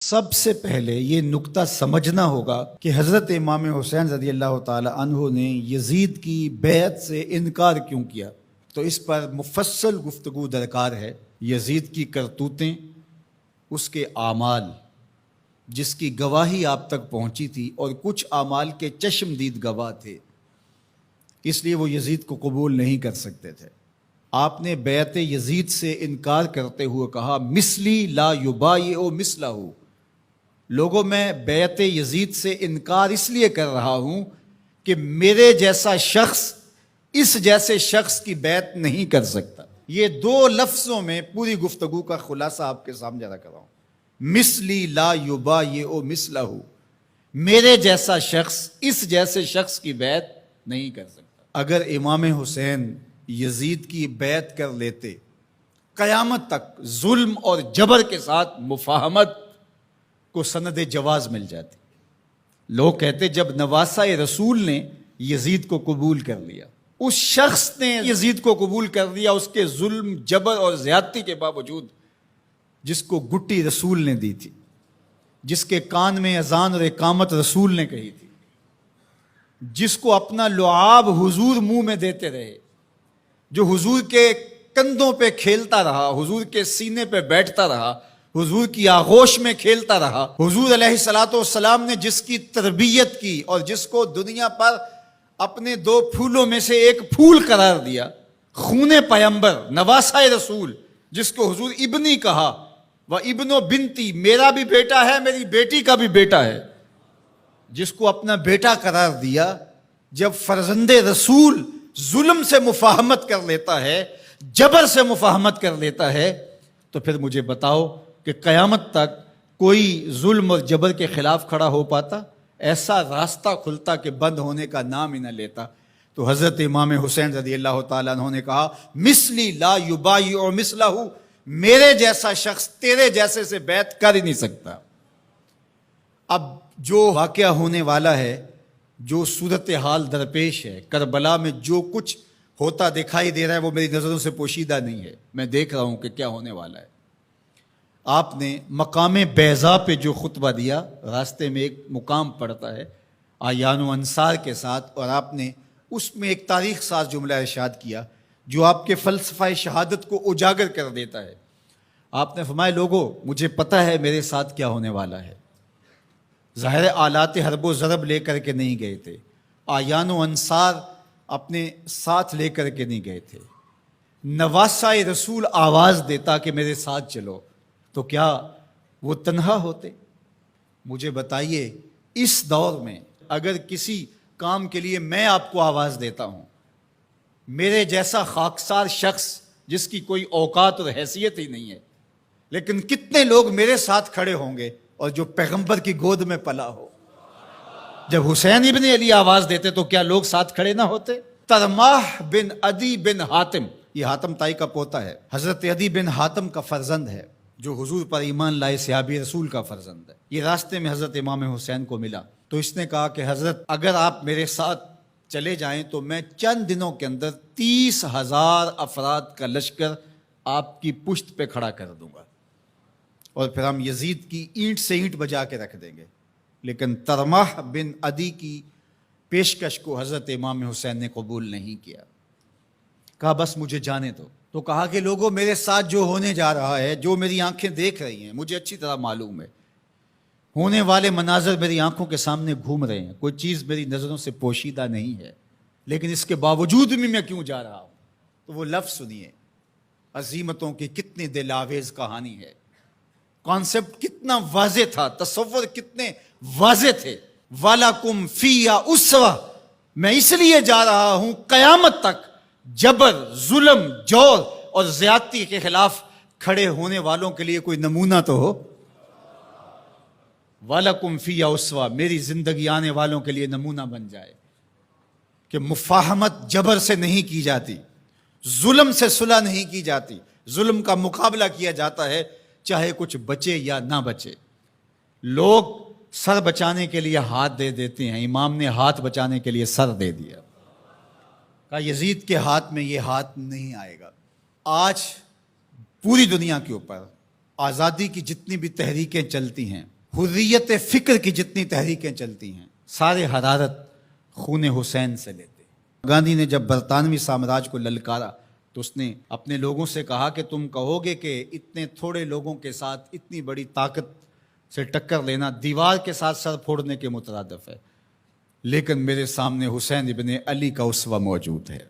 سب سے پہلے یہ نکتہ سمجھنا ہوگا کہ حضرت امام حسین رضی اللہ تعالی عنہ نے یزید کی بیعت سے انکار کیوں کیا، تو اس پر مفصل گفتگو درکار ہے۔ یزید کی کرتوتیں، اس کے اعمال جس کی گواہی آپ تک پہنچی تھی، اور کچھ اعمال کے چشمدید گواہ تھے، اس لیے وہ یزید کو قبول نہیں کر سکتے تھے۔ آپ نے بیعت یزید سے انکار کرتے ہوئے کہا مثلی لا یبایع مثلہ، لوگوں میں بیعت یزید سے انکار اس لیے کر رہا ہوں کہ میرے جیسا شخص اس جیسے شخص کی بیعت نہیں کر سکتا۔ یہ دو لفظوں میں پوری گفتگو کا خلاصہ آپ کے سامنے رکھ رہا ہوں۔ مثلی لا یبایع مثلہ، میرے جیسا شخص اس جیسے شخص کی بیعت نہیں کر سکتا۔ اگر امام حسین یزید کی بیعت کر لیتے، قیامت تک ظلم اور جبر کے ساتھ مفاہمت کو سند جواز مل جاتی۔ لوگ کہتے جب نواسہ رسول نے یزید کو قبول کر لیا، اس شخص نے یزید کو قبول کر لیا اس کے ظلم، جبر اور زیادتی کے باوجود، جس کو گٹی رسول نے دی تھی، جس کے کان میں اذان اور اقامت رسول نے کہی تھی، جس کو اپنا لعاب حضور منہ میں دیتے رہے، جو حضور کے کندھوں پہ کھیلتا رہا، حضور کے سینے پہ بیٹھتا رہا، حضور کی آغوش میں کھیلتا رہا، حضور علیہ الصلوۃ والسلام نے جس کی تربیت کی اور جس کو دنیا پر اپنے دو پھولوں میں سے ایک پھول قرار دیا، خون پیمبر، نواسہ رسول، جس کو حضور ابنی کہا، وہ ابن و بنتی، میرا بھی بیٹا ہے، میری بیٹی کا بھی بیٹا ہے، جس کو اپنا بیٹا قرار دیا۔ جب فرزند رسول ظلم سے مفاہمت کر لیتا ہے، جبر سے مفاہمت کر لیتا ہے، تو پھر مجھے بتاؤ کہ قیامت تک کوئی ظلم اور جبر کے خلاف کھڑا ہو پاتا؟ ایسا راستہ کھلتا کہ بند ہونے کا نام ہی نہ لیتا۔ تو حضرت امام حسین رضی اللہ تعالیٰ عنہ نے کہا مثلی لا یبایع مثلہ، میرے جیسا شخص تیرے جیسے سے بیعت کر ہی نہیں سکتا۔ اب جو واقعہ ہونے والا ہے، جو صورتحال درپیش ہے، کربلا میں جو کچھ ہوتا دکھائی دے رہا ہے، وہ میری نظروں سے پوشیدہ نہیں ہے، میں دیکھ رہا ہوں کہ کیا ہونے والا ہے۔ آپ نے مقام بیضا پہ جو خطبہ دیا، راستے میں ایک مقام پڑتا ہے آیان و انصار کے ساتھ، اور آپ نے اس میں ایک تاریخ ساز جملہ ارشاد کیا جو آپ کے فلسفہ شہادت کو اجاگر کر دیتا ہے۔ آپ نے فرمایا لوگوں، مجھے پتہ ہے میرے ساتھ کیا ہونے والا ہے۔ ظاہر آلات حرب و ضرب لے کر کے نہیں گئے تھے، آیان و انصار اپنے ساتھ لے کر کے نہیں گئے تھے۔ نواسہ رسول آواز دیتا کہ میرے ساتھ چلو، تو کیا وہ تنہا ہوتے؟ مجھے بتائیے، اس دور میں اگر کسی کام کے لیے میں آپ کو آواز دیتا ہوں، میرے جیسا خاکسار شخص جس کی کوئی اوقات اور حیثیت ہی نہیں ہے، لیکن کتنے لوگ میرے ساتھ کھڑے ہوں گے، اور جو پیغمبر کی گود میں پلا ہو۔ جب حسین ابن علی آواز دیتے تو کیا لوگ ساتھ کھڑے نہ ہوتے؟ ترماح بن عدی بن حاتم، یہ حاتم تائی کا پوتا ہے، حضرت عدی بن حاتم کا فرزند ہے، جو حضور پر ایمان لائے صحابی رسول کا فرزند ہے۔ یہ راستے میں حضرت امام حسین کو ملا، تو اس نے کہا کہ حضرت اگر آپ میرے ساتھ چلے جائیں تو میں چند دنوں کے اندر 30,000 افراد کا لشکر آپ کی پشت پہ کھڑا کر دوں گا، اور پھر ہم یزید کی اینٹ سے اینٹ بجا کے رکھ دیں گے۔ لیکن ترماح بن عدی کی پیشکش کو حضرت امام حسین نے قبول نہیں کیا، کہا بس مجھے جانے دو۔ تو کہا کہ لوگوں، میرے ساتھ جو ہونے جا رہا ہے، جو میری آنکھیں دیکھ رہی ہیں، مجھے اچھی طرح معلوم ہے، ہونے والے مناظر میری آنکھوں کے سامنے گھوم رہے ہیں، کوئی چیز میری نظروں سے پوشیدہ نہیں ہے، لیکن اس کے باوجود بھی میں کیوں جا رہا ہوں؟ تو وہ لفظ سنیے، عزیمتوں کی کتنی دل آویز کہانی ہے، کانسیپٹ کتنا واضح تھا، تصور کتنے واضح تھے۔ وَلَكُمْ فِيهَا أُسْوَةٌ، میں اس لیے جا رہا ہوں قیامت تک جبر، ظلم، جور اور زیادتی کے خلاف کھڑے ہونے والوں کے لیے کوئی نمونہ تو ہو۔ وَلَكُمْ فِيهَا أُسْوَةٌ، میری زندگی آنے والوں کے لیے نمونہ بن جائے کہ مفاہمت جبر سے نہیں کی جاتی، ظلم سے صلح نہیں کی جاتی، ظلم کا مقابلہ کیا جاتا ہے، چاہے کچھ بچے یا نہ بچے۔ لوگ سر بچانے کے لیے ہاتھ دے دیتے ہیں، امام نے ہاتھ بچانے کے لیے سر دے دیا، کہا یزید کے ہاتھ میں یہ ہاتھ نہیں آئے گا۔ آج پوری دنیا کے اوپر آزادی کی جتنی بھی تحریکیں چلتی ہیں، حریت فکر کی جتنی تحریکیں چلتی ہیں، سارے حرارت خون حسین سے لیتے ہیں۔ گاندھی نے جب برطانوی سامراج کو للکارا تو اس نے اپنے لوگوں سے کہا کہ تم کہو گے کہ اتنے تھوڑے لوگوں کے ساتھ اتنی بڑی طاقت سے ٹکر لینا دیوار کے ساتھ سر پھوڑنے کے مترادف ہے، لیکن میرے سامنے حسین ابن علی کا اسوہ موجود ہے۔